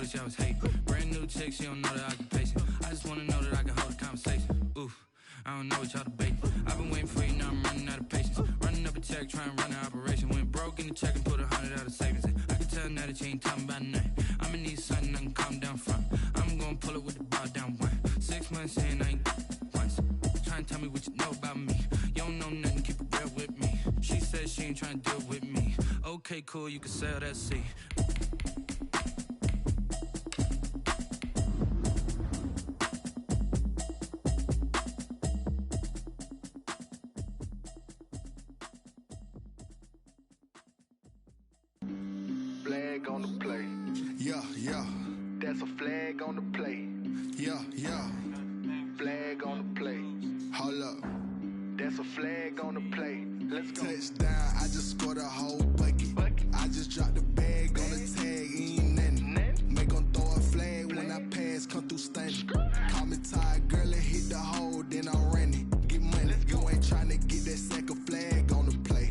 wish I was hating. Brand new chick, she don't know the occupation. I just wanna know that I can hold a conversation. Oof, I don't know what y'all debating. I've been waiting for you, now I'm running out of patience. Running up a check, trying to run an operation. Went broke in the check and put 100 out of savings in. I can tell now that you ain't talking about nothing. I'ma need something I can calm down from. I'm gonna pull it with the bar down one. 6 months in, I ain't once. Trying to tell me what you know about me. You don't know nothing, keep it real with me. She said she ain't trying to deal with me. Okay, cool, you can sell that seat. Flag on the play. Yeah, yeah. That's a flag on the play. Yeah, yeah. Flag on the play. Hold up. That's a flag on the play. Let's go. Touchdown, I just scored a whole bucket. I just dropped the bag on the tag, ain't nothing. Make 'em throw a flag when I pass, come through stunning. Call me tired, girl, and hit the hole, then I'm running. Get money, you ain't tryna get that second flag on the play.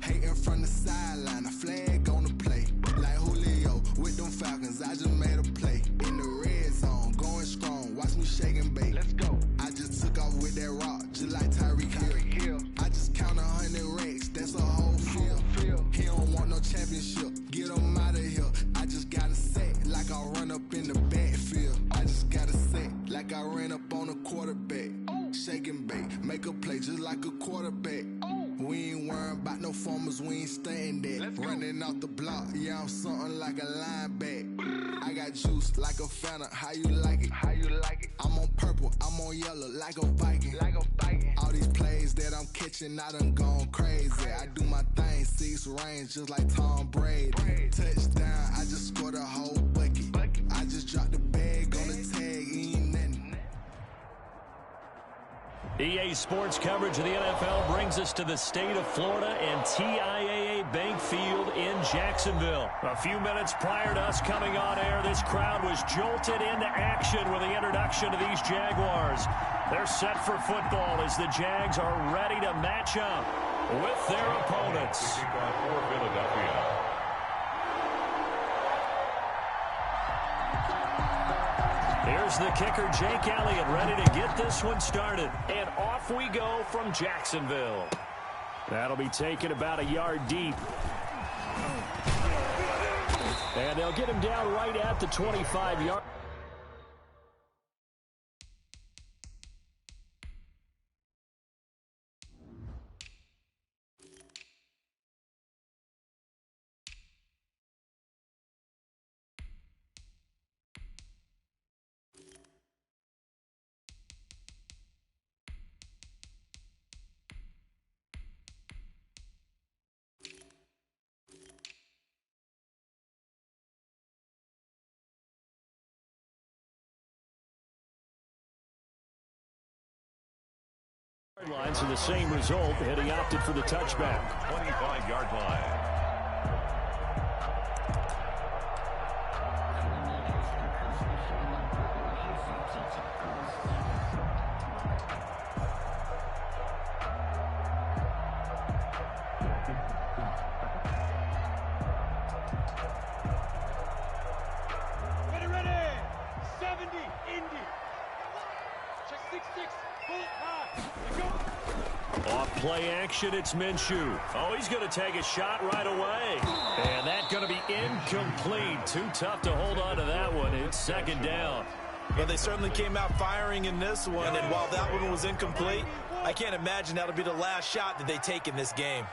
Hating from the sideline, a flag on the play. Like Julio with them Falcons, I just made a play. In the red zone, going strong, watch me shake and bake. Let's go. I just took off with that rock, just like Tyreek Hill. I just count 100 racks, that's a whole field. He don't want no championship, get him out of here. I just got a set, like I run up in the backfield. I just got a set, like I ran up on a quarterback. Shake and bake, make a play just like a quarterback. We ain't worrying about no formers, we ain't staying there. Running off the block, yeah, I'm something like a lineback. I got juice like a Fanta, how you like it? How you like it? I'm on purple, I'm on yellow, like a Viking. Like a Viking. All these plays that I'm catching, I done gone crazy. I do my thing, 6 range, just like Tom Brady. Touchdown, I just scored a whole bucket. I just dropped the bag on the tag, ain't nothing. EA Sports coverage of the NFL brings us to the state of Florida and TIAA Bank Field in Jacksonville. A few minutes prior to us coming on air, this crowd was jolted into action with the introduction of these Jaguars. They're set for football as the Jags are ready to match up with their opponents. For Philadelphia. Here's the kicker, Jake Elliott, ready to get this one started. And off we go from Jacksonville. That'll be taken about a yard deep. And they'll get him down right at the 25-yard. Lines are the same result, and he opted for the touchback. 25-yard line. Ready, 70, Indy. Check 6-6, pull it high. Off play action, it's Minshew. Oh, he's going to take a shot right away. And that's going to be incomplete. Too tough to hold on to that one. It's second down. Well, they certainly came out firing in this one, and while that one was incomplete, I can't imagine that'll be the last shot that they take in this game.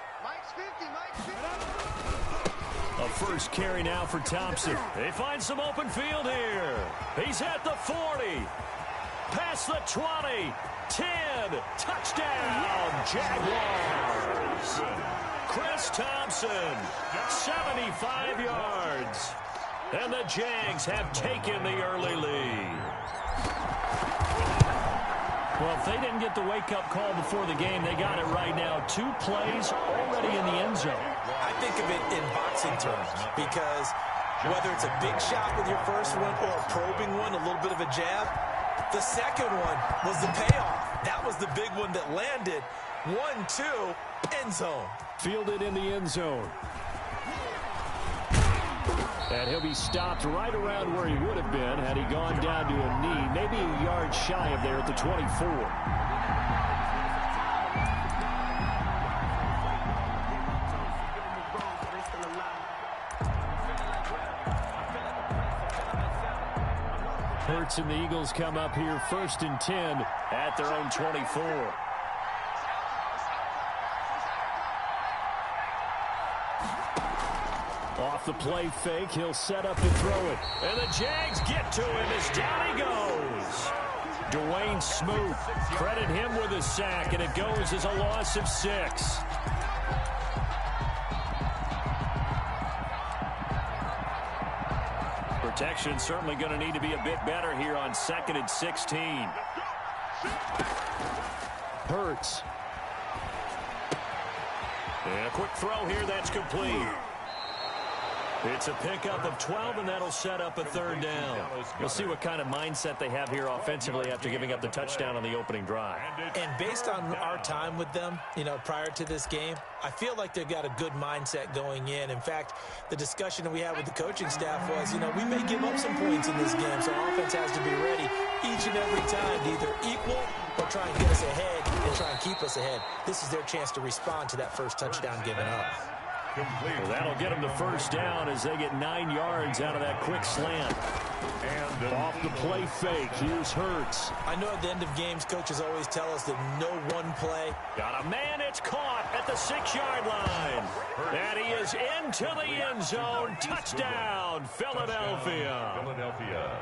A first carry now for Thompson. They find some open field here. He's at the 40. Past the 20. 10. Touchdown, Jaguars. Chris Thompson, 75 yards. And the Jags have taken the early lead. Well, if they didn't get the wake-up call before the game, they got it right now. 2 plays already in the end zone. I think of it in boxing terms because whether it's a big shot with your first one or a probing one, a little bit of a jab, the second one was the payoff. That was the big one that landed. 1-2, end zone. Fielded in the end zone. And he'll be stopped right around where he would have been had he gone down to a knee, maybe a yard shy of there at the 24. Hurts and the Eagles come up here 1st and 10 at their own 24. Off the play fake, he'll set up to throw it. And the Jags get to him as down he goes. Dwayne Smoot, credit him with a sack, and it goes as a loss of 6. Protection certainly going to need to be a bit better here on 2nd and 16. Hurts. And a quick throw here that's complete. It's a pickup of 12, and that'll set up a 3rd down. We'll see what kind of mindset they have here offensively after giving up the touchdown on the opening drive. And based on our time with them, prior to this game, I feel like they've got a good mindset going in. In fact, the discussion that we had with the coaching staff was, we may give up some points in this game, so our offense has to be ready each and every time to either equal or try and get us ahead and try and keep us ahead. This is their chance to respond to that first touchdown given up. Well, that'll get them the 1st down as they get 9 yards out of that quick slant. And off the play fake, here's Hurts. I know at the end of games, coaches always tell us that no one play. Got a man, it's caught at the 6-yard line. And he is into the end zone. Touchdown, Philadelphia.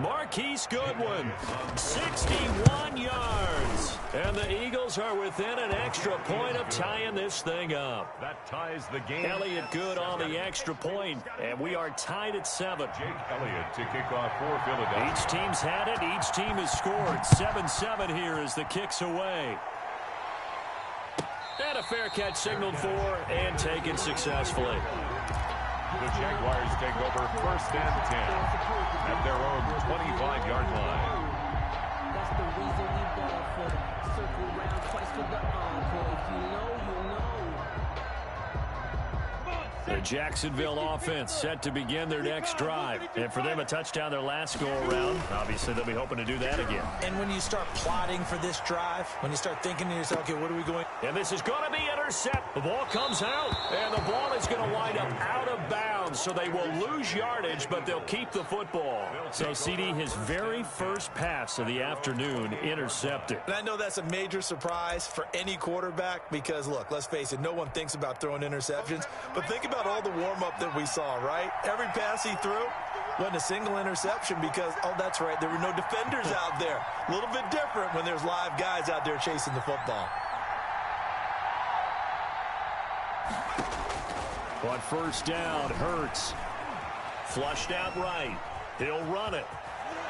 Marquise Goodwin, 61 yards. And the Eagles are within an extra point of tying this thing up. That ties the game. Elliott good on the extra point, and we are tied at 7. Jake Elliott to kick off for Philadelphia. Each team's had it. Each team has scored. 7-7 here as the kick's away. And a fair catch signaled for and taken successfully. The Jaguars take over 1st and 10 at their own 25-yard line. That's the reason we ball for the circle round twice for the encore. If you know, you know. The Jacksonville offense set to begin their next drive. And for them, a touchdown their last go-around. Obviously, they'll be hoping to do that again. And when you start plotting for this drive, when you start thinking to yourself, okay, what are we going? And this is going to be intercept. The ball comes out, and the ball is going to wind up out of bounds. So they will lose yardage, but they'll keep the football. So, CD, his very first pass of the afternoon intercepted. And I know that's a major surprise for any quarterback because, look, let's face it, no one thinks about throwing interceptions. But think about all the warm-up that we saw, right? Every pass he threw wasn't a single interception because, oh, that's right, there were no defenders out there. A little bit different when there's live guys out there chasing the football. On 1st down, Hurts. Flushed out right. He'll run it.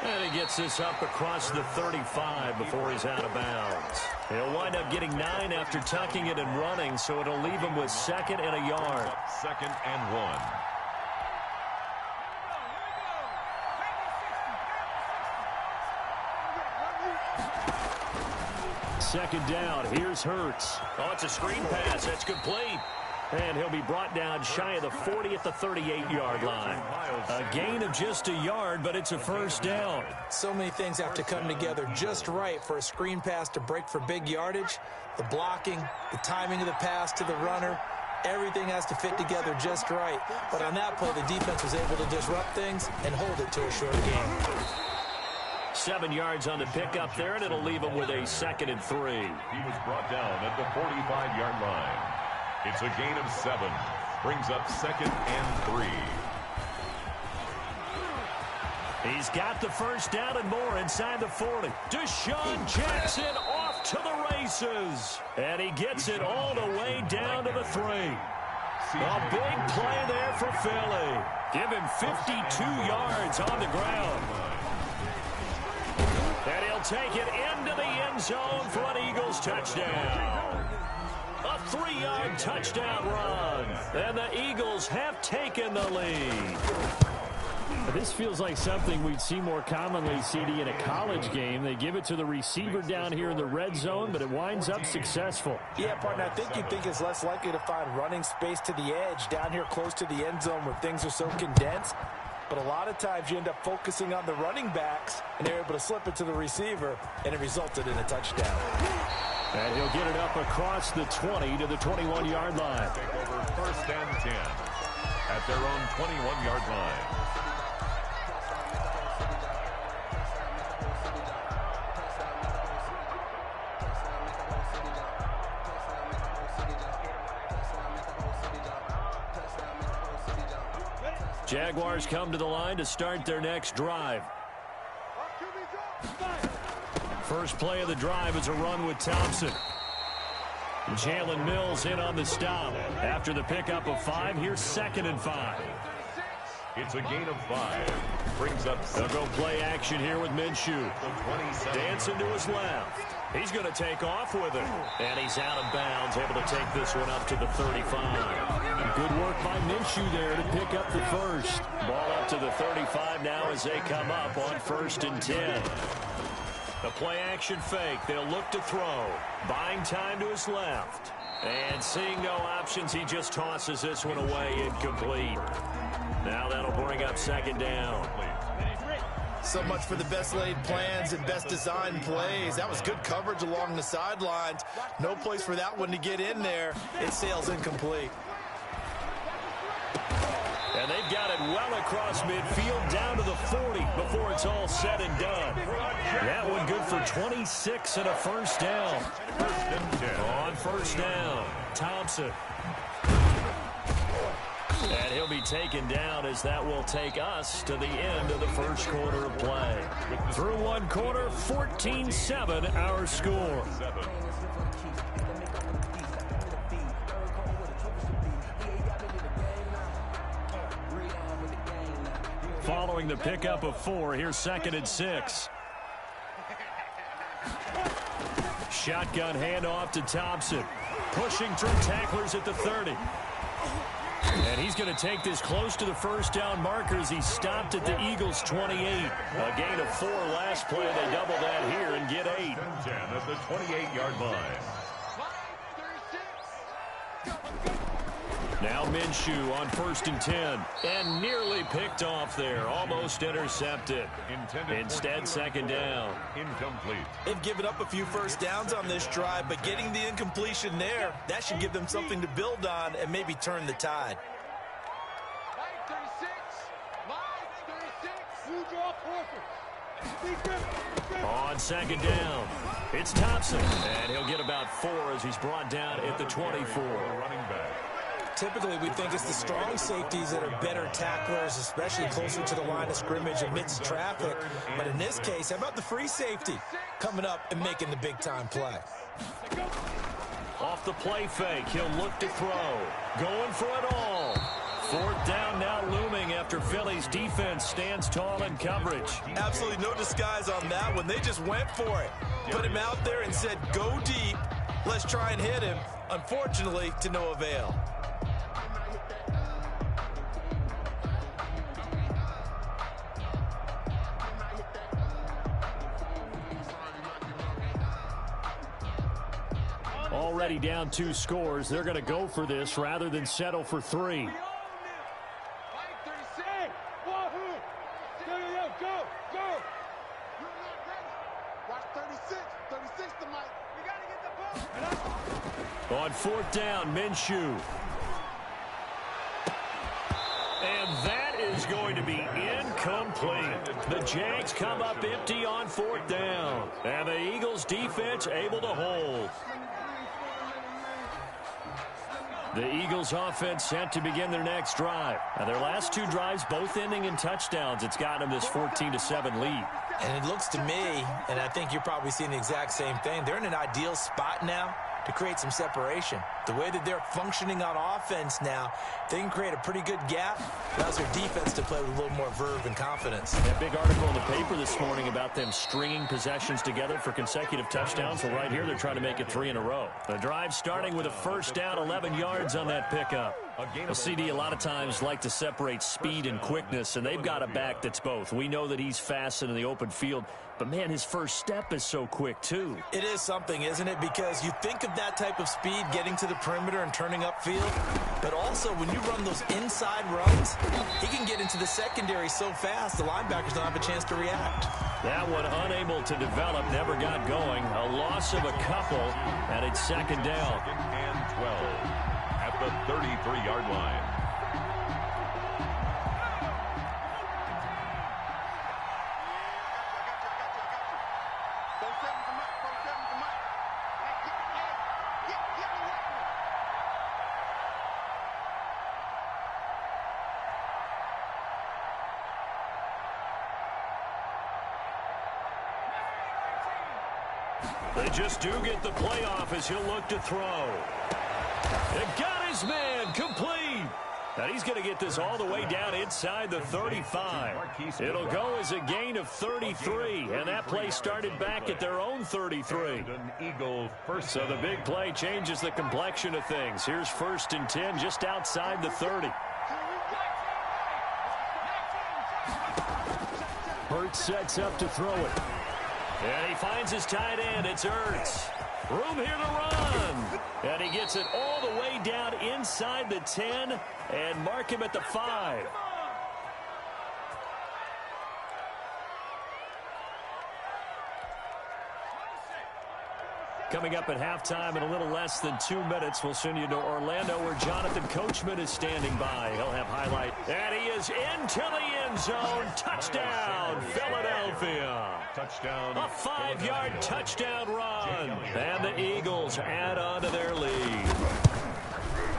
And he gets this up across the 35 before he's out of bounds. He'll wind up getting 9 after tucking it and running, so it'll leave him with 2nd and a yard. 2nd and 1. Second down, here's Hurts. Oh, it's a screen pass. That's complete. And he'll be brought down shy of the 40 at the 38-yard line. A gain of just a yard, but it's a 1st down. So many things have to come together just right for a screen pass to break for big yardage. The blocking, the timing of the pass to the runner, everything has to fit together just right. But on that play, the defense was able to disrupt things and hold it to a short game. 7 yards on the pickup there, and it'll leave him with a 2nd and 3. He was brought down at the 45-yard line. It's a gain of 7. Brings up 2nd and 3. He's got the 1st down and more inside the 40. Deshaun Jackson off to the races. And he gets it all the way down to the 3. A big play there for Philly. Give him 52 yards on the ground. And he'll take it into the end zone for an Eagles touchdown. A 3-yard touchdown run. And the Eagles have taken the lead. This feels like something we'd see more commonly, CD, in a college game. They give it to the receiver down here in the red zone, but it winds up successful. Yeah, partner, I think you'd think it's less likely to find running space to the edge down here close to the end zone where things are so condensed. but a lot of times you end up focusing on the running backs, and they're able to slip it to the receiver, and it resulted in a touchdown. And he'll get it up across the 20 to the 21-yard line. Take over first and 10 at their own 21-yard line. Jaguars come to the line to start their next drive. First play of the drive is a run with Thompson. Jalen Mills in on the stop. After the pickup of 5, here's 2nd and 5. It's a gain of 5. Brings up They'll go play action here with Minshew. Dancing to his left. He's going to take off with it. And he's out of bounds, able to take this one up to the 35. Good work by Minshew there to pick up the first. Ball up to the 35 now as they come up on 1st and 10. The play action fake. They'll look to throw. Buying time to his left. And seeing no options, he just tosses this one away incomplete. Now that'll bring up 2nd down. So much for the best laid plans and best designed plays. That was good coverage along the sidelines. No place for that one to get in there. It sails incomplete. And they've got it well across midfield down to the 40 before it's all said and done. That one good for 26 and a first down. On first down, Thompson. And he'll be taken down as that will take us to the end of the first quarter of play. Through one quarter, 14-7 our score. Following the pickup of 4, here's 2nd and 6. Shotgun handoff to Thompson. Pushing through tacklers at the 30. And he's going to take this close to the first down marker as he stopped at the Eagles' 28. A gain of 4 last play. They double that here and get 8. 10 at the 28-yard line. Now Minshew on 1st and 10. And nearly picked off there. Almost intercepted. Instead, 2nd down. Incomplete. They've given up a few first downs on this drive, but getting the incompletion there, that should give them something to build on and maybe turn the tide. On 2nd down, it's Thompson. And he'll get about 4 as he's brought down at the 24. Running back. Typically, we think it's the strong safeties that are better tacklers, especially closer to the line of scrimmage amidst traffic. But in this case, how about the free safety coming up and making the big-time play? Off the play fake, he'll look to throw. Going for it all. 4th down now looming after Philly's defense stands tall in coverage. Absolutely no disguise on that one. They just went for it. Put him out there and said, go deep. Let's try and hit him. Unfortunately, to no avail. Already down 2 scores. They're going to go for this rather than settle for 3. On 4th down, Minshew. And that is going to be incomplete. The Jags come up empty on 4th down. And the Eagles defense able to hold. The Eagles offense set to begin their next drive. Now their last 2 drives both ending in touchdowns. It's got them this 14-7 lead. And it looks to me, and I think you're probably seeing the exact same thing, they're in an ideal spot now to create some separation. The way that they're functioning on offense now, they can create a pretty good gap. Allows their defense to play with a little more verve and confidence. That big article in the paper this morning about them stringing possessions together for consecutive touchdowns. Well, right here, they're trying to make it 3 in a row. The drive starting with a first down, 11 yards on that pickup. Well, CD a lot of times like to separate speed and quickness, and they've got a back that's both. We know that he's fast in the open field, but, man, his first step is so quick, too. It is something, isn't it? Because you think of that type of speed getting to the perimeter and turning upfield, but also when you run those inside runs, he can get into the secondary so fast the linebackers don't have a chance to react. That one unable to develop, never got going. A loss of a couple, and it's second down. Second and 12 at the 33-yard line. They just do get the playoff as he'll look to throw. It got his man complete. And he's going to get this all the way down inside the 35. It'll go as a gain of 33, and that play started back at their own 33. So the big play changes the complexion of things. Here's 1st and 10 just outside the 30. Hurts sets up to throw it. And he finds his tight end. It's Ertz. Room here to run. And he gets it all the way down inside the 10 and mark him at the 5. Coming up at halftime in a little less than 2 minutes, we'll send you to Orlando where Jonathan Coachman is standing by. He'll have highlight. And he is into the end zone. Touchdown, Philadelphia. Touchdown. A 5-yard touchdown run. And the Eagles add on to their lead.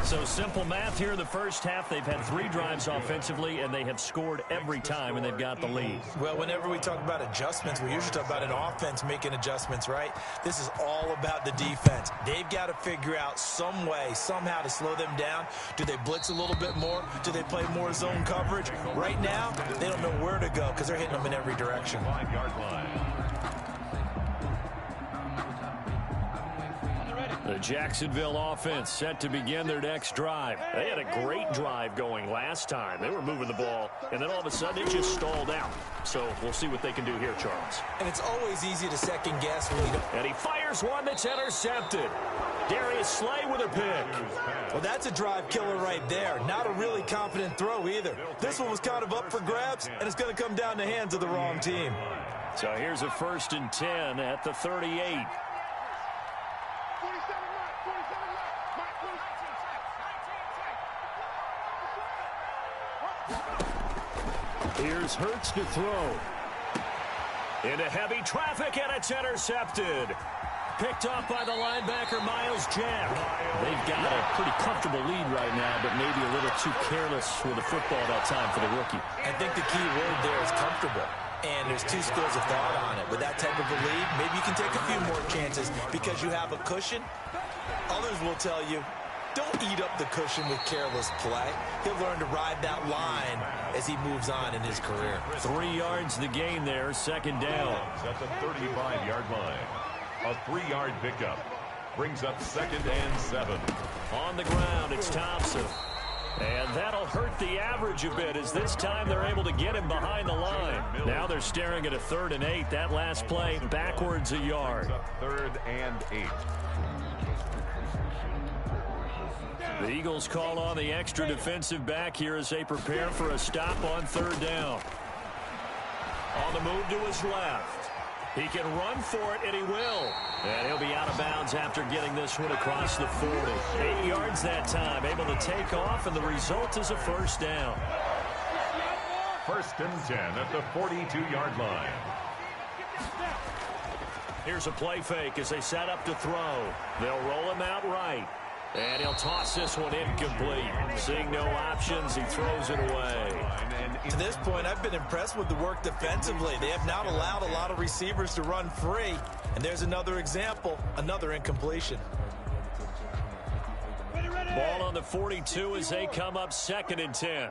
So simple math here in the first half. They've had 3 drives offensively, and they have scored every time, and they've got the lead. Well, whenever we talk about adjustments, we usually talk about an offense making adjustments, right? This is all about the defense. They've got to figure out some way, somehow to slow them down. Do they blitz a little bit more? Do they play more zone coverage? Right now, they don't know where to go because they're hitting them in every direction. 5-yard line. The Jacksonville offense set to begin their next drive. They had a great drive going last time. They were moving the ball, and then all of a sudden it just stalled out. So we'll see what they can do here, Charles. And it's always easy to second guess when you don't. And he fires one that's intercepted. Darius Slay with a pick. Well, that's a drive killer right there. Not a really confident throw either. This one was kind of up for grabs, and it's going to come down the hands of the wrong team. So here's a 1st and 10 at the 38. Here's Hurts to throw. Into heavy traffic, and it's intercepted. Picked off by the linebacker, Miles Jack. They've got a pretty comfortable lead right now, but maybe a little too careless with the football that time for the rookie. I think the key word there is comfortable. And there's 2 schools of thought on it. With that type of a lead, maybe you can take a few more chances because you have a cushion. Others will tell you, don't eat up the cushion with careless play. He'll learn to ride that line as he moves on in his career. 3 yards the gain there, second down. At the 35-yard line. A 3-yard pickup brings up 2nd and 7. On the ground, it's Thompson. And that'll hurt the average a bit as this time they're able to get him behind the line. Now they're staring at a 3rd and 8. That last play backwards a yard. 3rd and 8. The Eagles call on the extra defensive back here as they prepare for a stop on 3rd down. On the move to his left. He can run for it, and he will. And he'll be out of bounds after getting this one across the 40. 8 yards that time, able to take off, and the result is a 1st down. 1st and 10 at the 42-yard line. Here's a play fake as they set up to throw. They'll roll him out right. And he'll toss this one incomplete. Seeing no options, he throws it away. To this point, I've been impressed with the work defensively. They have not allowed a lot of receivers to run free. And there's another example, another incompletion. Ball on the 42 as they come up 2nd and 10.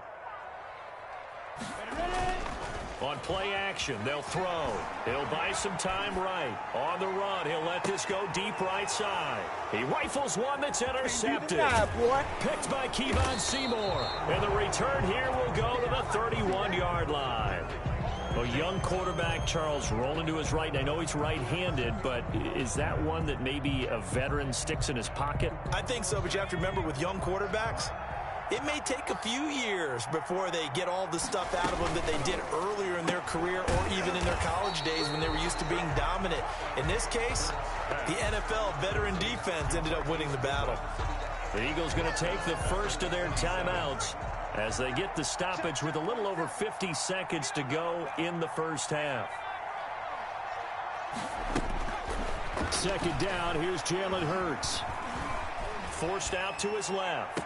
On play action, they'll throw. He'll buy some time right. On the run, he'll let this go deep right side. He rifles one that's intercepted. Picked by Kevon Seymour. And the return here will go to the 31-yard line. A young quarterback, Charles, rolling to his right. And I know he's right-handed, but is that one that maybe a veteran sticks in his pocket? I think so, but you have to remember with young quarterbacks, it may take a few years before they get all the stuff out of them that they did earlier in their career or even in their college days when they were used to being dominant. In this case, the NFL veteran defense ended up winning the battle. The Eagles going to take the first of their timeouts as they get the stoppage with a little over 50 seconds to go in the first half. Second down, here's Jalen Hurts. Forced out to his left.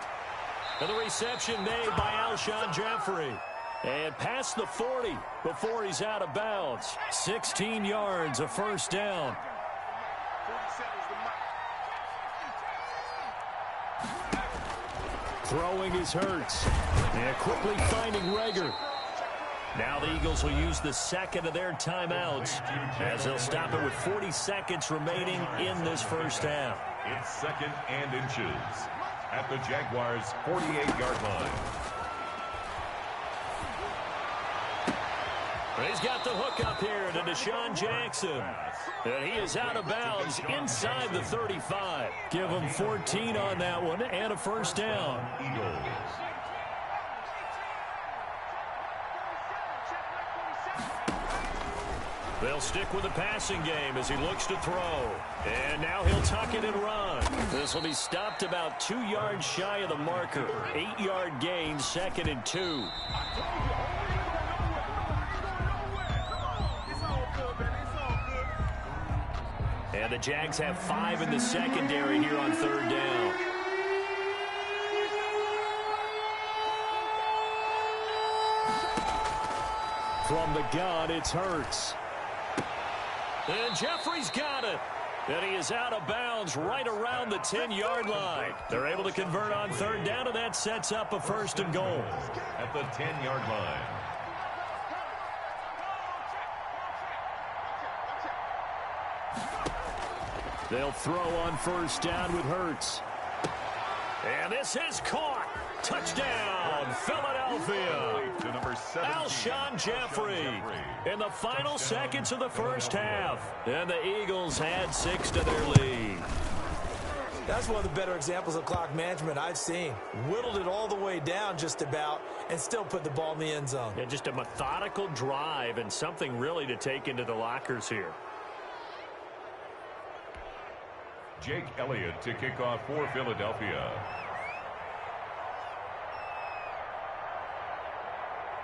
And the reception made by Alshon Jeffrey. And past the 40 before he's out of bounds. 16 yards, a first down. Throwing is Hurts. And quickly finding Rager. Now the Eagles will use the second of their timeouts as they'll stop it with 40 seconds remaining in this first half. It's second and inches at the Jaguars' 48-yard line. He's got the hook up here to Deshaun Jackson. And he is out of bounds inside the 35. Give him 14 on that one and a first down. Eagles. They'll stick with the passing game as he looks to throw. And now he'll tuck it and run. This will be stopped about 2 yards shy of the marker. 8-yard gain, second and 2. And the Jags have 5 in the secondary here on third down. From the gun, it's Hurts. And Jeffrey's got it. And he is out of bounds right around the 10-yard line. They're able to convert on third down, and that sets up a first and goal. At the 10-yard line. They'll throw on first down with Hurts. And this is caught. Touchdown, Philadelphia. To number 17, Alshon Jeffrey in the final seconds of the first half. And the Eagles had 6 to their lead. That's one of the better examples of clock management I've seen. Whittled it all the way down just about and still put the ball in the end zone. Yeah, just a methodical drive and something really to take into the lockers here. Jake Elliott to kick off for Philadelphia.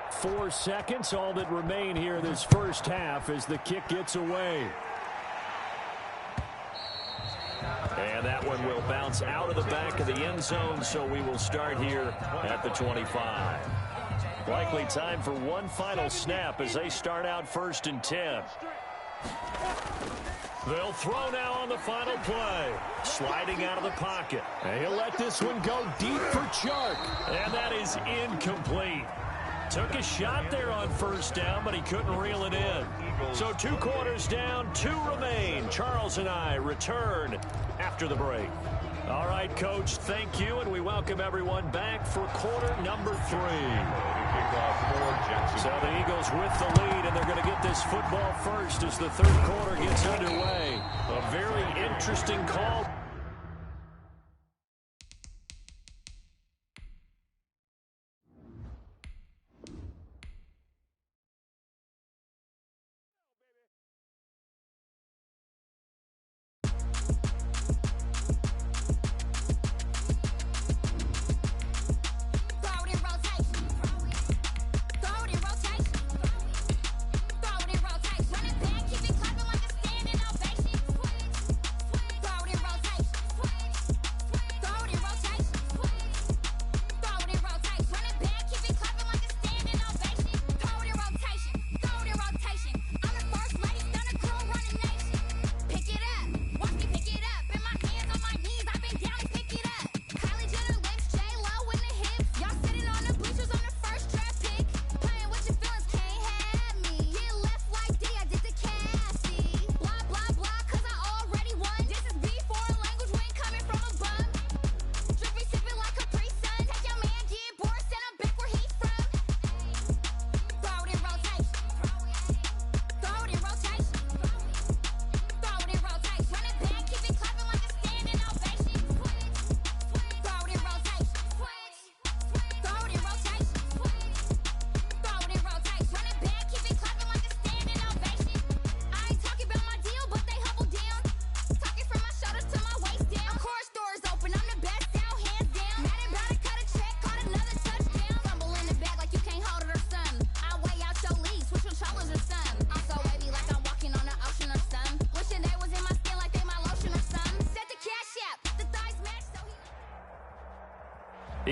4 seconds, all that remain here this first half as the kick gets away. And that one will bounce out of the back of the end zone, so we will start here at the 25. Likely time for one final snap as they start out first and 10. They'll throw now on the final play. Sliding out of the pocket. And he'll let this one go deep for Chark. And that is incomplete. Took a shot there on first down, but he couldn't reel it in. So 2 quarters down, 2 remain. Charles and I return after the break. All right, Coach, thank you, and we welcome everyone back for quarter number 3. So the Eagles with the lead, and they're going to get this football first as the third quarter gets underway. A very interesting call.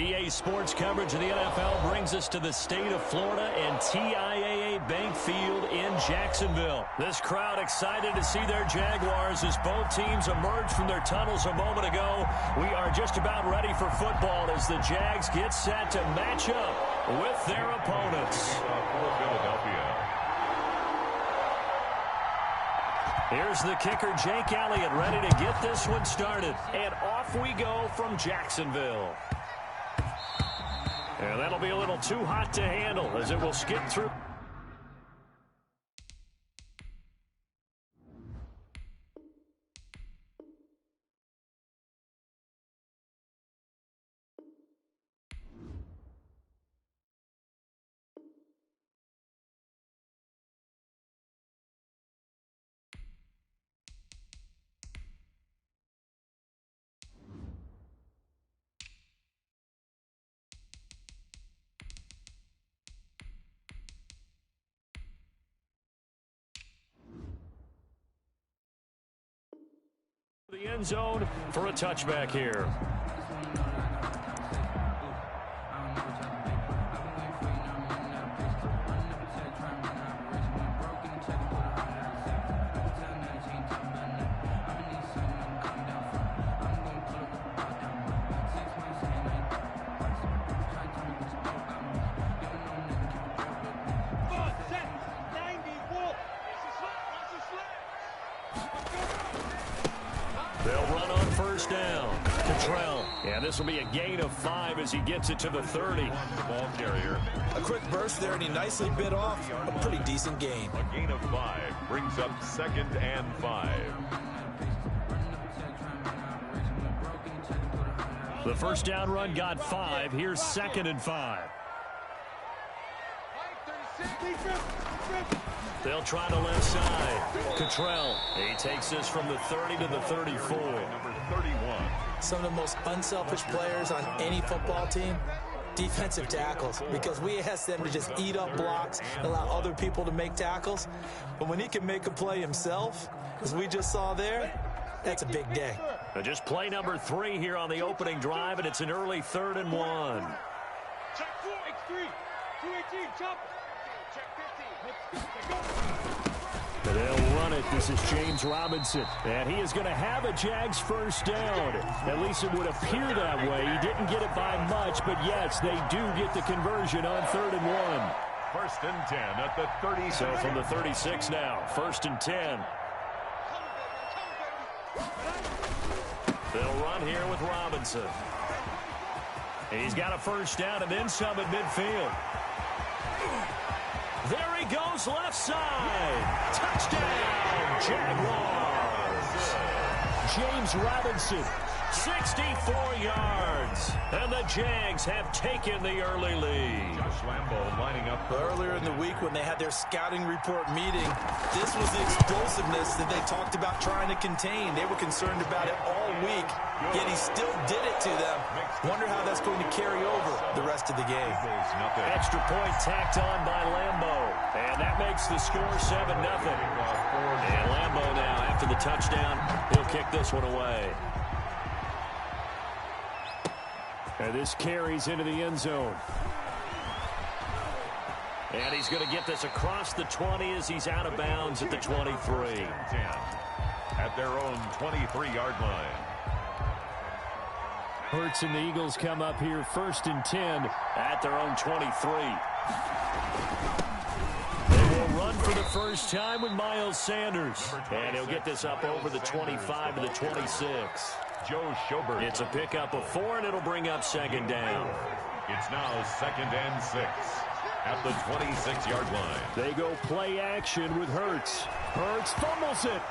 EA Sports coverage of the NFL brings us to the state of Florida and TIAA Bank Field in Jacksonville. This crowd excited to see their Jaguars as both teams emerged from their tunnels a moment ago. We are just about ready for football as the Jags get set to match up with their opponents. For Philadelphia. Here's the kicker, Jake Elliott, ready to get this one started. And off we go from Jacksonville. And that'll be a little too hot to handle as it will skip through. The end zone for a touchback here. They'll run on first down. Cottrell. And this will be a gain of 5 as he gets it to the 30. The ball carrier. A quick burst there, and he nicely bit off a pretty decent gain. A gain of 5 brings up 2nd and 5. The first down run got 5. Here's 2nd and 5. They'll try the left side. Cottrell. He takes this from the 30 to the 34. Number 31. Some of the most unselfish players on any football team, defensive tackles, because we ask them to just eat up blocks and allow other people to make tackles. But when he can make a play himself, as we just saw there, that's a big day. Just play number 3 here on the opening drive, and it's an early 3rd and 1. Check 4, X3, 218, chop. They'll run it. This is James Robinson. And he is going to have a Jags first down. At least it would appear that way. He didn't get it by much, but yes, they do get the conversion on 3rd and 1. 1st and 10 at the 36. So from the 36 now, 1st and 10. They'll run here with Robinson. He's got a first down and then some at midfield. There he goes, left side. Touchdown, Jaguars. James Robinson, 64 yards. And the Jags have taken the early lead. Josh Lambo lining up. Earlier in the week when they had their scouting report meeting, this was the explosiveness that they talked about trying to contain. They were concerned about it all week, yet he still did it to them. Wonder how that's going to carry over the rest of the game. Extra point tacked on by Lambo. And that makes the score 7-0. And Lambo now, after the touchdown, he'll kick this one away. And this carries into the end zone. And he's going to get this across the 20 as he's out of bounds at the 23. At their own 23-yard line. Hurts and the Eagles come up here 1st and 10 at their own 23. They will run for the first time with Miles Sanders. And he'll get this up over the 25 to the 26. Joe Schobert. It's a pickup of 4, and it'll bring up 2nd down. It's now 2nd and 6 at the 26-yard line. They go play action with Hurts. Hurts fumbles it.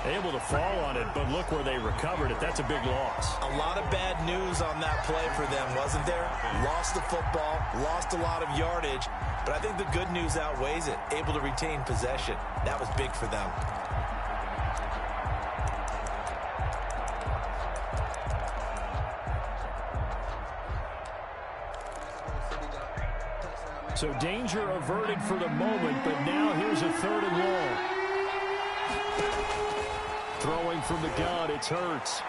Able to fall on it, but look where they recovered it. That's a big loss. A lot of bad news on that play for them, wasn't there? Lost the football, lost a lot of yardage, but I think the good news outweighs it. Able to retain possession. That was big for them. So danger averted for the moment, but now here's a 3rd and long. Throwing from the gun, it's Hurts.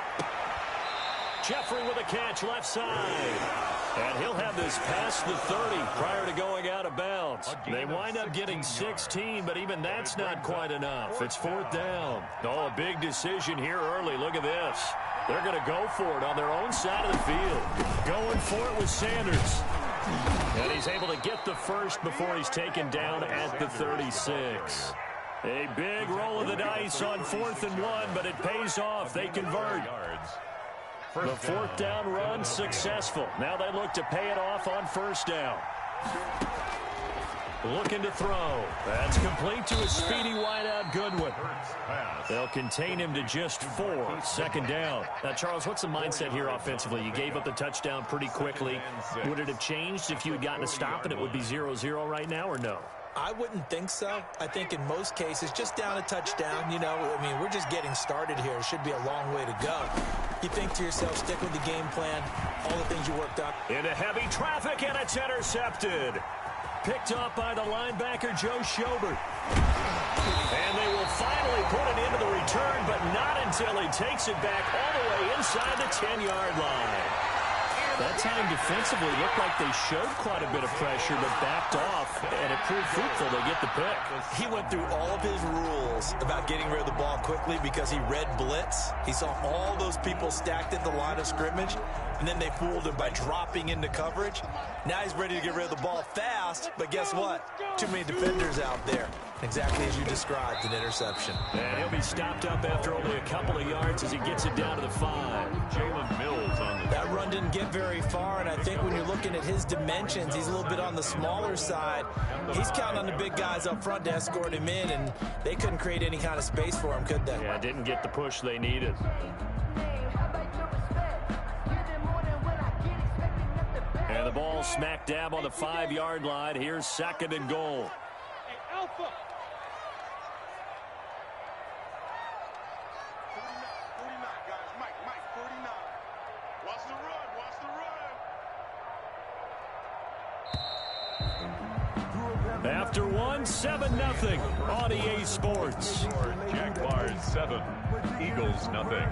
Jeffrey with a catch left side. And he'll have this past the 30 prior to going out of bounds. They wind up getting 16, but even that's not quite enough. It's 4th down. Oh, a big decision here early. Look at this. They're going to go for it on their own side of the field. Going for it with Sanders. And he's able to get the first before he's taken down at the 36. A big roll of the dice on 4th and 1, but it pays off. They convert. The 4th down run successful. Now they look to pay it off on 1st down. Looking to throw. That's complete to a speedy wideout Goodwin. They'll contain him to just 4. 2nd down. Now, Charles, what's the mindset here offensively? You gave up the touchdown pretty quickly. Would it have changed if you had gotten a stop and it would be 0-0 right now, or no? I wouldn't think so. I think in most cases, just down a touchdown, you know, I mean, we're just getting started here. It should be a long way to go. You think to yourself, stick with the game plan, all the things you worked on. Into heavy traffic, and it's intercepted. Picked up by the linebacker, Joe Schobert. And they will finally put it into the return, but not until he takes it back all the way inside the 10-yard line. That time defensively looked like they showed quite a bit of pressure, but backed off, and it proved fruitful. They get the pick. He went through all of his rules about getting rid of the ball quickly because he read blitz. He saw all those people stacked at the line of scrimmage, and then they fooled him by dropping into coverage. Now he's ready to get rid of the ball fast, but guess what? Too many defenders out there. Exactly as you described, an interception. And he'll be stopped up after only a couple of yards as he gets it down to the 5. Jalen Mills on the That run didn't get very far, and I think when you're looking at his dimensions, he's a little bit on the smaller side. He's counting on the big guys up front to escort him in, and they couldn't create any kind of space for him, could they? Yeah, didn't get the push they needed. And the ball smack dab on the 5-yard line. Here's 2nd and goal. Hey, Alpha. 49, guys. Mike, 49. Watch the run, After 1, 7-0 on EA Sports. Jaguars 7, Eagles nothing.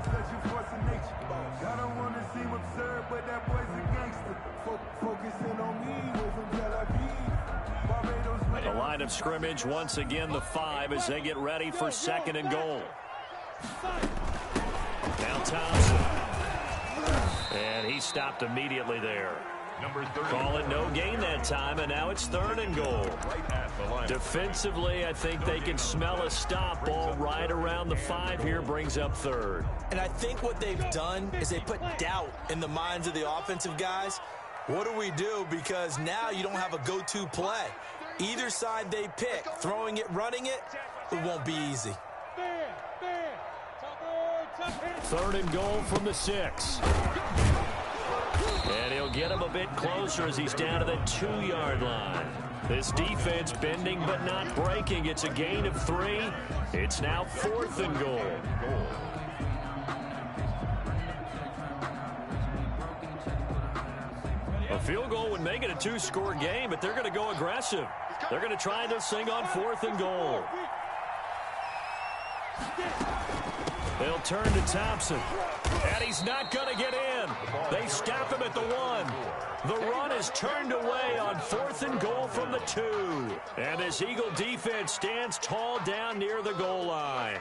The line of scrimmage once again the 5 as they get ready for 2nd and goal. Now Thompson. And he stopped immediately there. Number 30. Call it no gain that time, and now it's 3rd and goal. Right at the line. Defensively, I think they can smell a stop. Ball right around the 5 here brings up 3rd. And I think what they've done is they put doubt in the minds of the offensive guys. What do we do? Because now you don't have a go-to play. Either side they pick, throwing it, running it, it won't be easy. 3rd and goal from the 6. And he'll get him a bit closer as he's down to the 2-yard line. This defense bending but not breaking. It's a gain of 3. It's now 4th and goal. A field goal would make it a 2-score game, but they're going to go aggressive. They're going to try this thing on 4th and goal. They'll turn to Thompson. And he's not going to get in. They stop him at the 1. The run is turned away on 4th and goal from the 2. And this Eagle defense stands tall down near the goal line.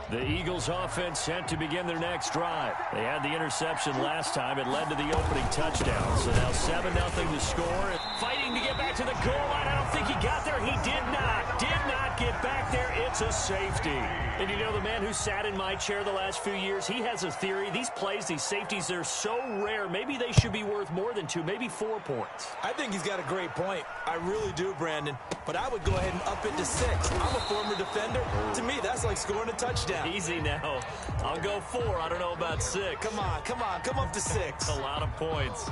The Eagles offense set to begin their next drive. They had the interception last time. It led to the opening touchdown. So now 7-0 to score. Fighting to get back to the goal line. I don't think he got there. He did not. Did not get back there. It's a safety. And you know, the man who sat in my chair the last few years, he has a theory. These plays, these safeties, they're so rare. Maybe they should be worth more than 2, maybe 4 points. I think he's got a great point. I really do, Brandon. But I would go ahead and up it to 6. I'm a former defender. To me, that's like scoring a touchdown. Easy now. I'll go 4. I don't know about 6. Come on. Come up to 6. A lot of points.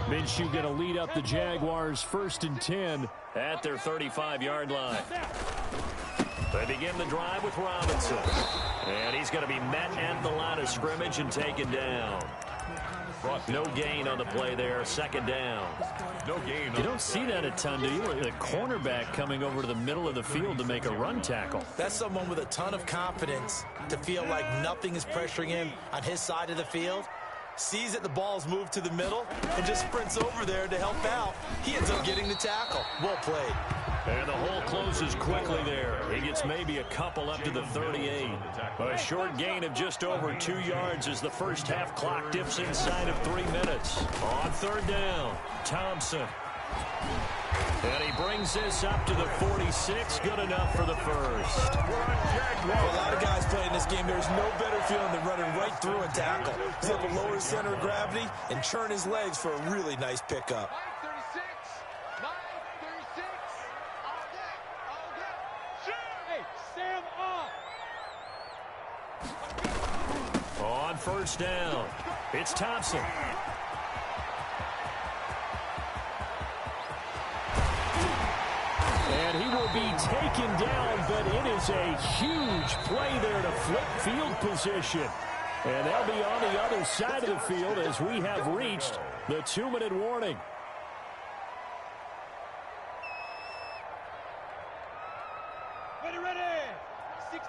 Minshew going to lead up the Jaguars 1st and 10 at their 35-yard line. They begin the drive with Robinson. And he's going to be met at the line of scrimmage and taken down. No gain on the play there. Second down. No gain. You don't see that a ton, do you? The cornerback coming over to the middle of the field to make a run tackle. That's someone with a ton of confidence to feel like nothing is pressuring him on his side of the field. Sees that the ball's moved to the middle and just sprints over there to help out. He ends up getting the tackle. Well played. And the hole closes quickly there. He gets maybe a couple up to the 38. A short gain of just over 2 yards as the first half clock dips inside of 3 minutes. On third down, Thompson. And he brings this up to the 46. Good enough for the first. Well, a lot of guys playing this game, there's no better feeling than running right through a tackle. He's able to lower his center of gravity and churn his legs for a really nice pickup. On first down, it's Thompson. And he will be taken down, but it is a huge play there to flip field position. And they'll be on the other side of the field as we have reached the 2-minute warning.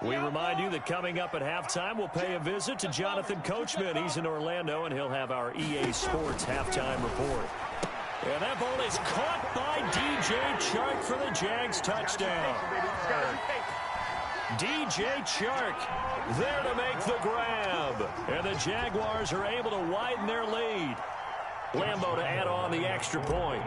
We remind you that coming up at halftime, we'll pay a visit to Jonathan Coachman. He's in Orlando, and he'll have our EA Sports halftime report. And that ball is caught by DJ Chark for the Jags touchdown. DJ Chark there to make the grab. And the Jaguars are able to widen their lead. Lambeau to add on the extra point.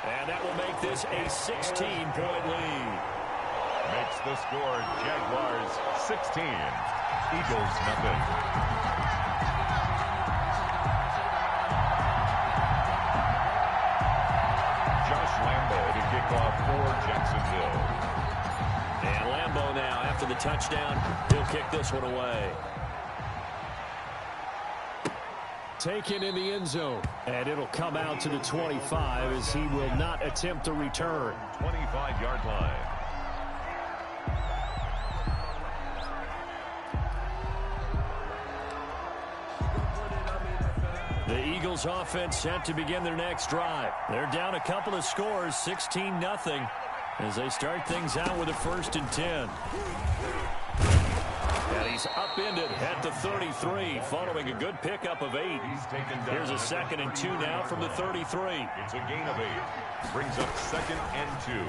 And that will make this a 16-point lead. Makes the score Jaguars 16, Eagles nothing. Josh Lambeau to kick off for Jacksonville. And Lambeau now, after the touchdown, he'll kick this one away. Taken in the end zone, and it'll come out to the 25 as he will not attempt a return. 25-yard line. The Eagles offense set to begin their next drive. They're down a couple of scores, 16-0, as they start things out with a 1st and 10. And he's upended at the 33, following a good pickup of 8. Here's a 2nd and 2 now from the 33. It's a gain of 8. Brings up 2nd and 2.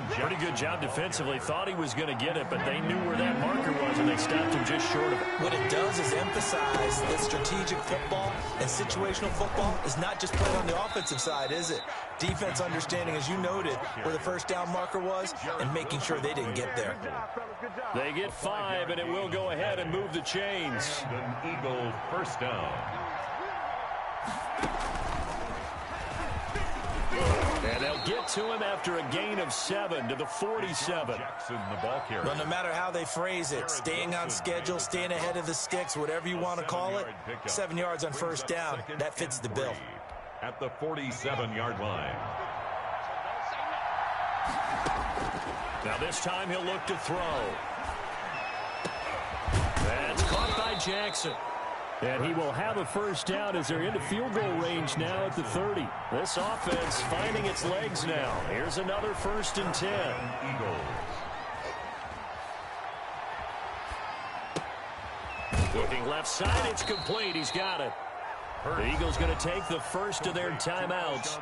Pretty good job defensively. Thought he was going to get it, but they knew where that marker was, and they stopped him just short of it. What it does is emphasize that strategic football and situational football is not just played on the offensive side, is it? Defense understanding, as you noted, where the first down marker was and making sure they didn't get there. They get 5, and it will go ahead and move the chains. An Eagle first down. And they'll get to him after a gain of 7 to the 47. Jackson, the ball carrier. Well, no matter how they phrase it, staying on schedule, staying ahead of the sticks, whatever you want to call it, 7 yards on first down, that fits the bill. At the 47-yard line. Now this time he'll look to throw. That's caught by Jackson. And he will have a first down as they're into field goal range now at the 30. This offense finding its legs now. Here's another 1st and 10. Eagles. Looking left side, it's complete. He's got it. The Eagles going to take the first of their timeouts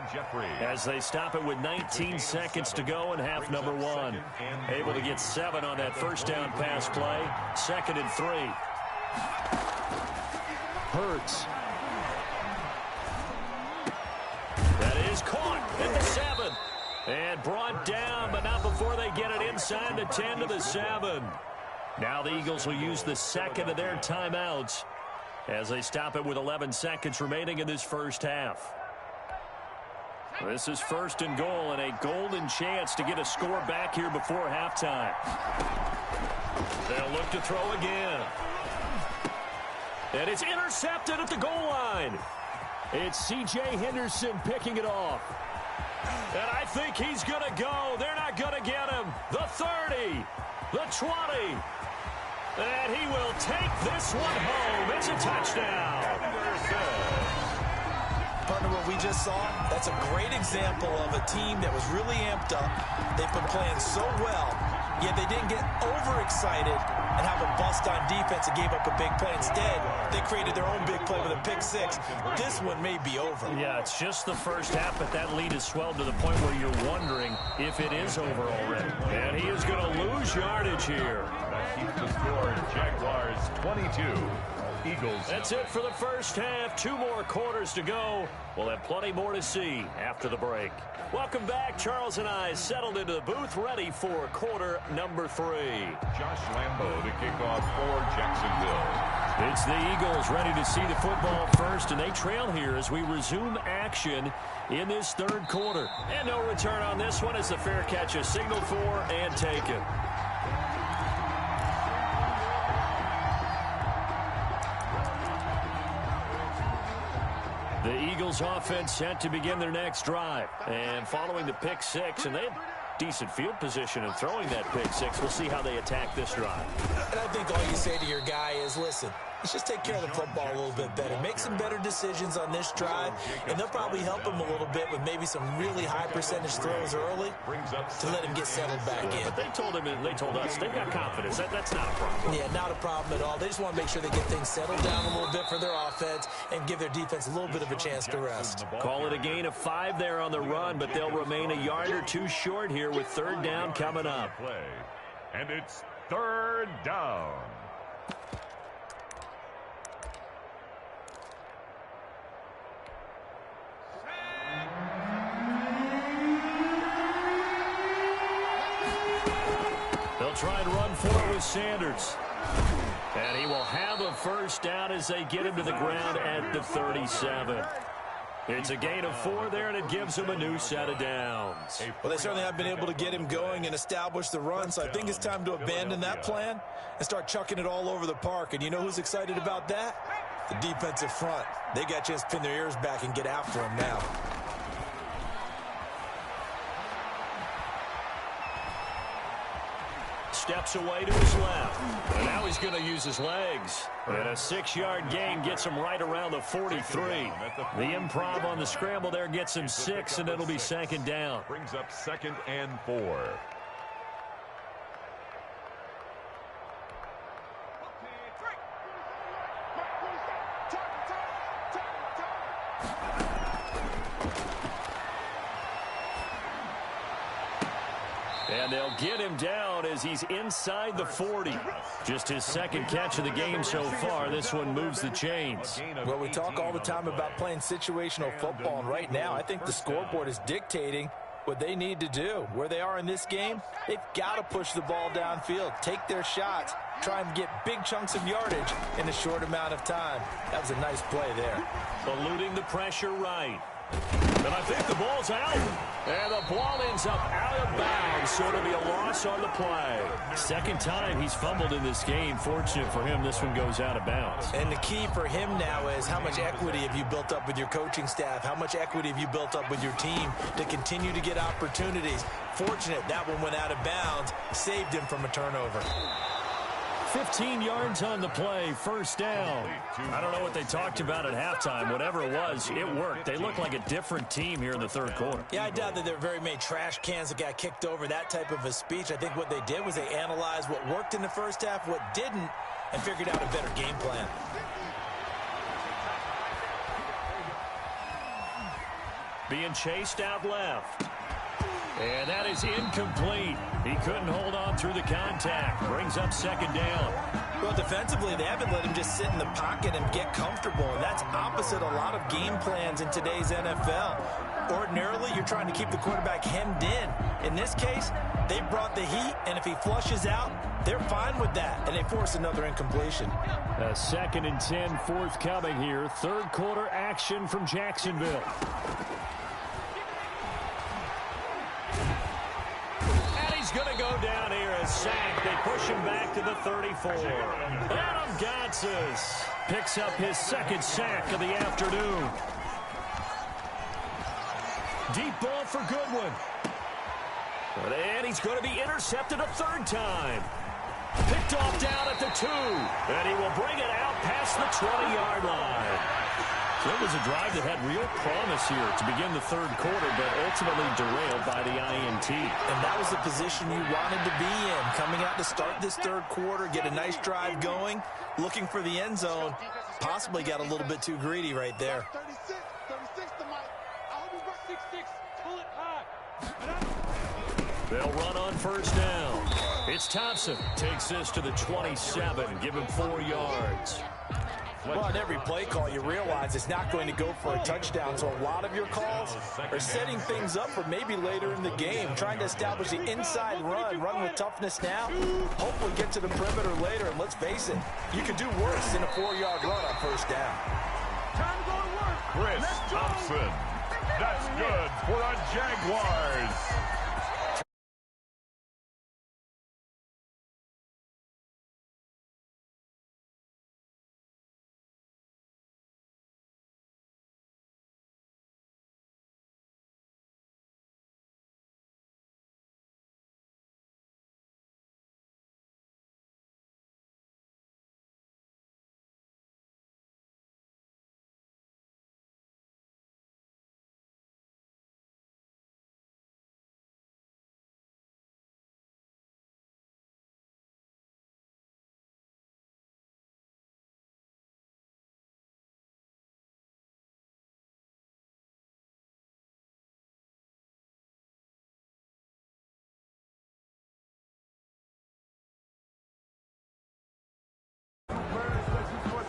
as they stop it with 19 seconds to go in half number 1. Able to get 7 on that first down pass play. 2nd and 3. Hurts. That is caught at the 7. And brought down, but not before they get it inside the 10 to the 7. Now the Eagles will use the 2nd of their timeouts as they stop it with 11 seconds remaining in this first half. This is 1st and goal and a golden chance to get a score back here before halftime. They'll look to throw again. And it's intercepted at the goal line. It's C.J. Henderson picking it off. And I think he's going to go. They're not going to get him. The 30, the 20. And he will take this one home. It's a touchdown. Partner, what we just saw, that's a great example of a team that was really amped up. They've been playing so well, yet they didn't get overexcited and have a bust on defense and gave up a big play. Instead, they created their own big play with a pick six. This one may be over. Yeah, it's just the first half, but that lead has swelled to the point where you're wondering if it is over already. And he is going to lose yardage here. That keeps the score. Jaguars 22. Eagles. That's it for the first half. 2 more quarters to go. We'll have plenty more to see after the break. Welcome back. Charles and I settled into the booth, ready for quarter number 3. Josh Lambo to kick off for Jacksonville. It's the Eagles ready to see the football first, and they trail here as we resume action in this third quarter. And no return on this one as the fair catch is signaled for and taken. The Eagles offense set to begin their next drive. And following the pick six, and they have decent field position in throwing that pick six. We'll see how they attack this drive. And I think all you say to your guy is, listen, let's just take care of the football a little bit better. Make some better decisions on this drive, and they'll probably help him a little bit with maybe some really high percentage throws early to let him get settled back in. But they told him, and they told us, they've got confidence. That's not a problem. Yeah, not a problem at all. They just want to make sure they get things settled down a little bit for their offense and give their defense a little bit of a chance to rest. Call it a gain of 5 there on the run, but they'll remain a yard or 2 short here with third down coming up. And it's third down. They'll try and run for it with Sanders. And he will have a first down as they get him to the ground at the 37. It's a gain of 4 there, and it gives him a new set of downs. Well, they certainly have been able to get him going and establish the run, so I think it's time to abandon that plan and start chucking it all over the park. And you know who's excited about that? The defensive front. They got a chance to pin their ears back and get after him now. Steps away to his left. And now he's going to use his legs. And a 6-yard gain gets him right around the 43. The improv on the scramble there gets him 6, and it'll be second down. Brings up 2nd and 4. And they'll get him down as he's inside the 40. Just his second catch of the game so far. This one moves the chains. Well, we talk all the time about playing situational football, and right now I think the scoreboard is dictating what they need to do. Where they are in this game, they've got to push the ball downfield, take their shots, try and get big chunks of yardage in a short amount of time. That was a nice play there. Eluding the pressure right. And I think the ball's out. And the ball ends up out of bounds, so it'll be a loss on the play. Second time he's fumbled in this game. Fortunate for him, this one goes out of bounds. And the key for him now is how much equity have you built up with your coaching staff? How much equity have you built up with your team to continue to get opportunities? Fortunate that one went out of bounds, saved him from a turnover. 15 yards on the play, first down. I don't know what they talked about at halftime. Whatever it was, it worked. They look like a different team here in the third quarter. Yeah, I doubt that there were very many trash cans that got kicked over, that type of a speech. I think what they did was they analyzed what worked in the first half, what didn't, and figured out a better game plan. Being chased out left. And that is incomplete. He couldn't hold on through the contact. Brings up second down. Well, defensively, they haven't let him just sit in the pocket and get comfortable, and that's opposite a lot of game plans in today's NFL. Ordinarily, you're trying to keep the quarterback hemmed in. In this case, they brought the heat, and if he flushes out, they're fine with that, and they force another incompletion. A 2nd and 10 forthcoming here. Third quarter action from Jacksonville. Going to go down here and sack. They push him back to the 34. Adam Gotsis picks up his 2nd sack of the afternoon. Deep ball for Goodwin. And he's going to be intercepted a third time. Picked off down at the 2. And he will bring it out past the 20-yard line. So it was a drive that had real promise here to begin the third quarter, but ultimately derailed by the INT. And that was the position you wanted to be in, coming out to start this third quarter, get a nice drive going, looking for the end zone. Possibly got a little bit too greedy right there. 36 to Mike. I hope he runs 6-6. Pull it high. They'll run on first down. It's Thompson. Takes this to the 27. Give him 4 yards. Well, on every play call, you realize it's not going to go for a touchdown, so a lot of your calls are setting things up for maybe later in the game, trying to establish the inside run with toughness now, hopefully get to the perimeter later, and let's face it, you could do worse than a 4-yard run on first down. Time to go to work. Chris Thompson. That's good for a Jaguars.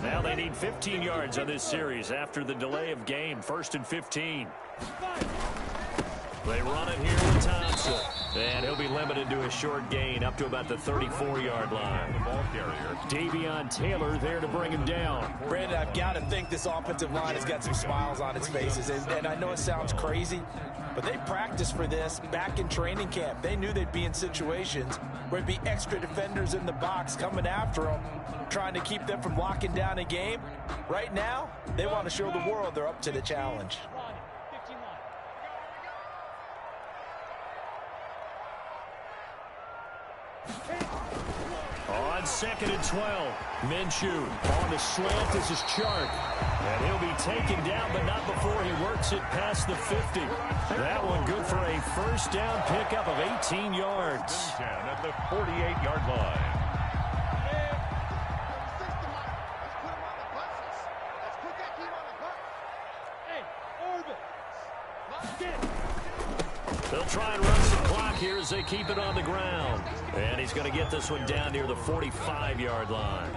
Now they need 15 yards on this series after the delay of game. 1st and 15. They run it here with Thompson. And he'll be limited to a short gain up to about the 34-yard line. The ball carrier. Davion Taylor there to bring him down. Brandon, I've got to think this offensive line has got some smiles on its faces. And I know it sounds crazy, but they practiced for this back in training camp. They knew they'd be in situations where there'd be extra defenders in the box coming after them, trying to keep them from locking down a game. Right now, they want to show the world they're up to the challenge. On 2nd and 12, Minshew on the slant. This is Chark. And he'll be taken down, but not before he works it past the 50. That one good for a first down pickup of 18 yards. 10 at the 48-yard line. They'll try and run some clock here as they keep it on the ground. And he's going to get this one down near the 45-yard line.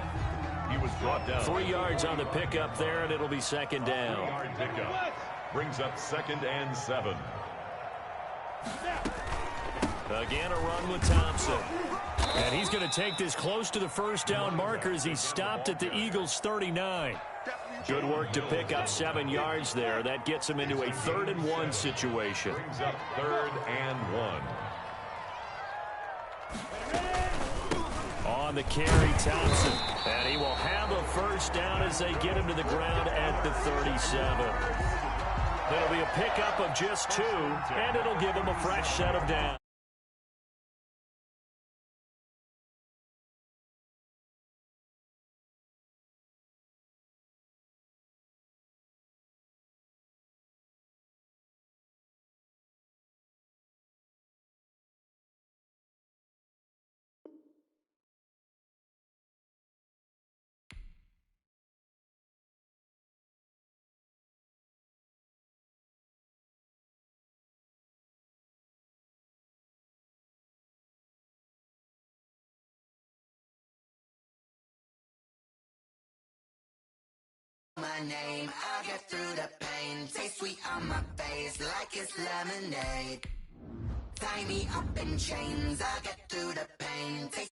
He was brought down. 3 yards on the pickup there, and it'll be second down. 3-yard pickup. Brings up 2nd and 7. Again, a run with Thompson. And he's going to take this close to the first down marker as he stopped at the Eagles' 39. Good work to pick up 7 yards there. That gets him into a 3rd and 1 situation. Brings up 3rd and 1. On the carry, Thompson. And he will have a first down as they get him to the ground at the 37. It'll be a pickup of just 2, and it'll give him a fresh set of downs. My name, I'll get through the pain. Taste sweet on my face like it's lemonade. Tie me up in chains, I'll get through the pain. Taste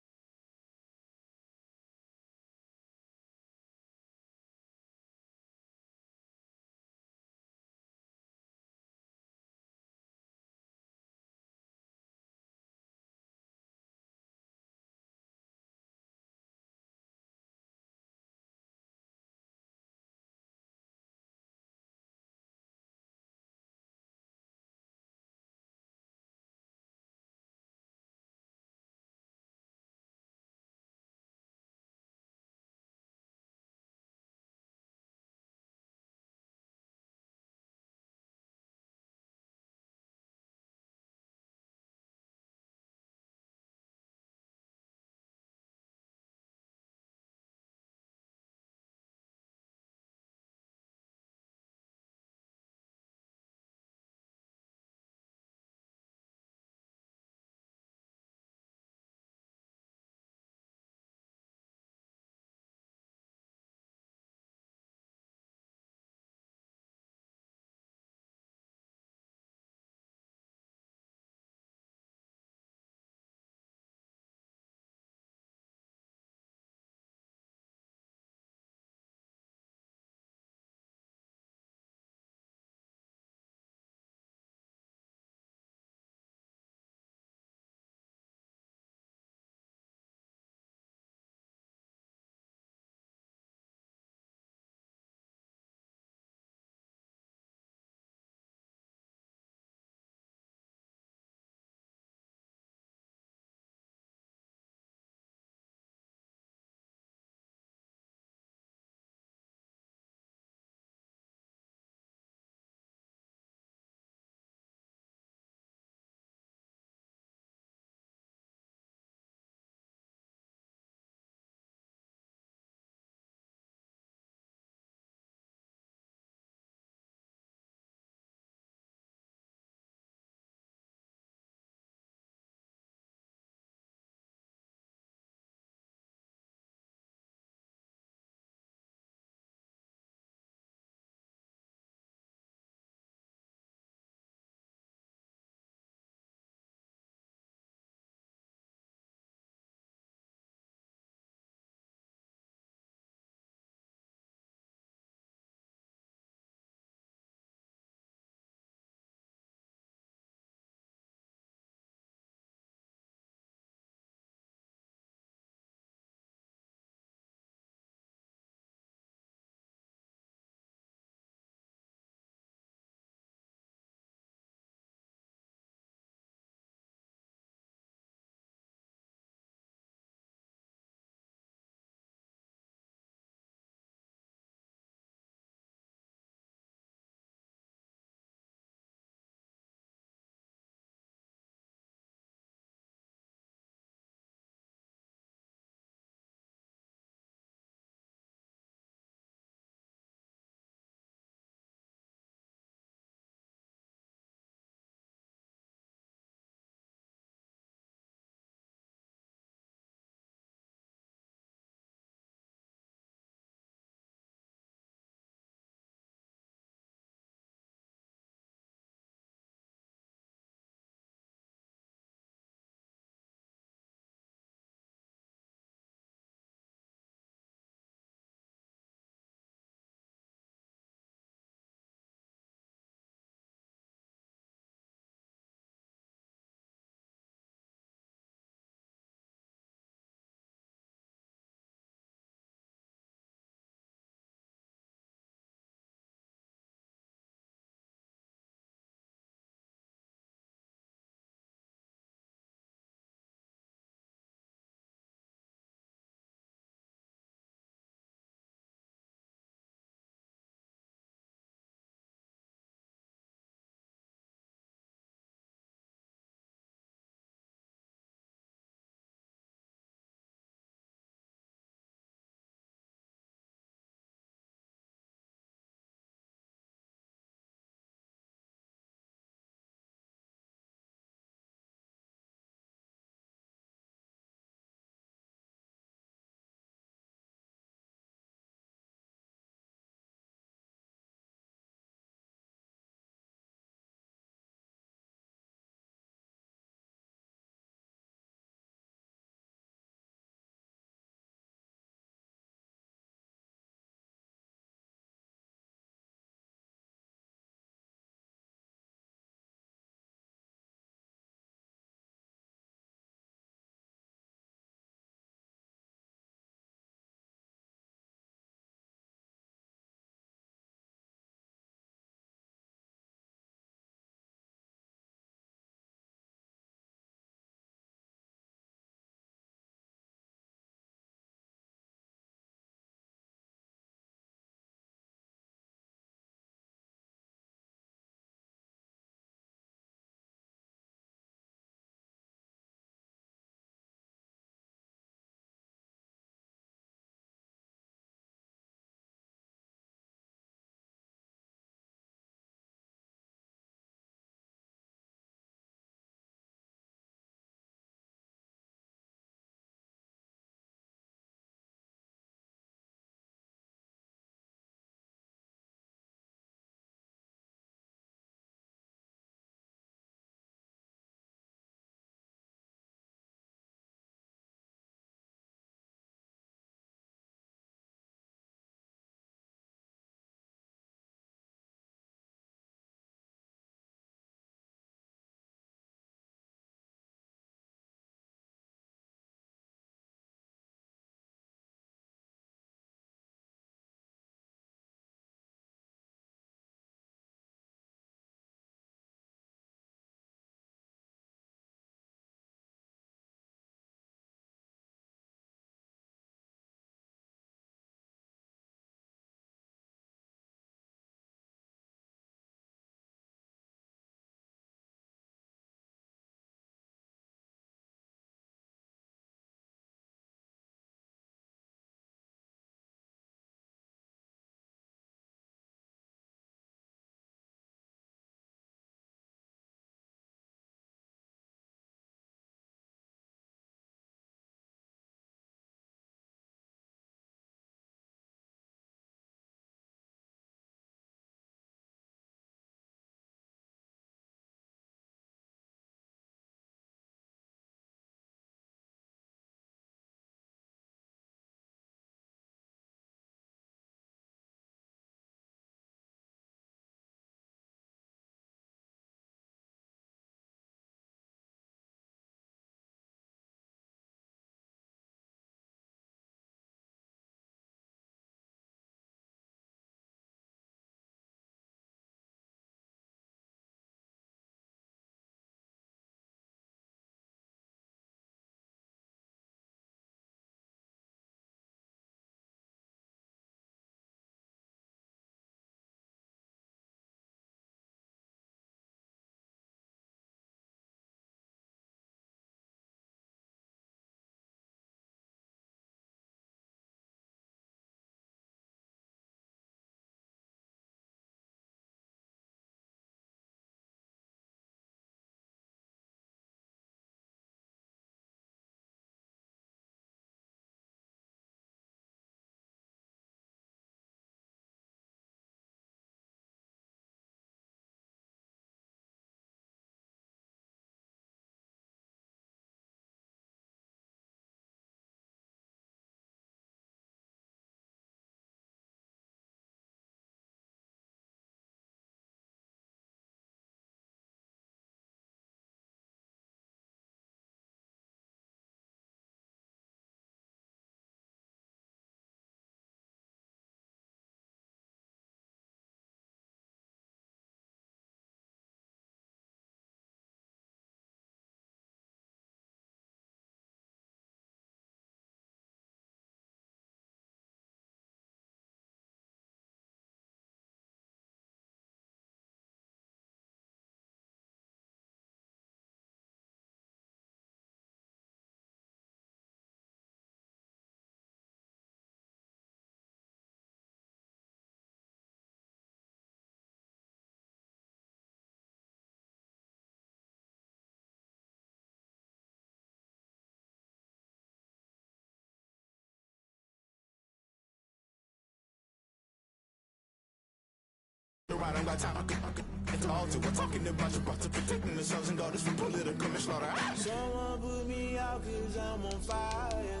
don't got time. I could talk to. We're talking about you, about to protecting the sons and daughters from political manslaughter. Someone put me out cause I'm on fire.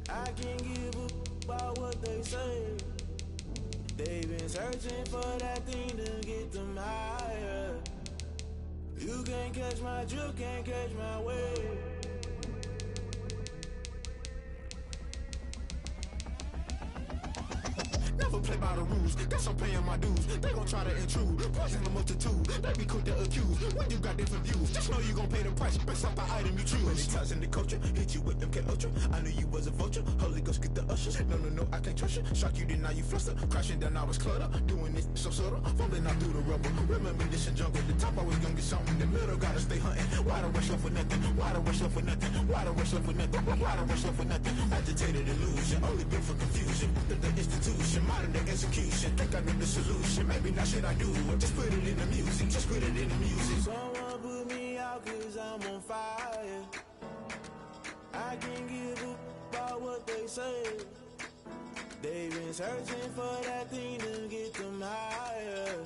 I can't give up about what they say. They've been searching for that thing to get them higher. You can't catch my drift, can't catch my wave. Never play by the rules, guess I'm paying my dues. They gon' try to intrude, poison the multitude. They be quick to accuse, when you got different views. Just know you gon' pay the price, based off the item you choose. Many times in the culture, hit you with MK Ultra. I knew you was a vulture, Holy Ghost get the ushers. No, I can't trust you. Shock you, then now you fluster. Crashing down, I was clutter. Doing this so subtle, fumbling out through the rubble. Remember this in jungle, the top always gonna get something. The middle gotta stay hunting. Why the rush left for nothing? Why the rush left for nothing? Why the rush left for nothing? Why the rush left for nothing? Agitated illusion, only built for confusion. The institution, modern day execution. Think I know the solution. Maybe not shit I do. Just put it in the music. Just put it in the music. Someone put me out cause I'm on fire. I can't give up about what they say. They've been searching for that thing to get them higher.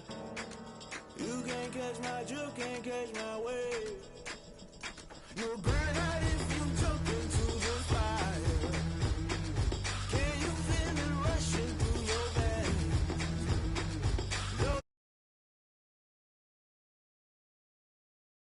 You can't catch my drift, can't catch my wave. You're burning.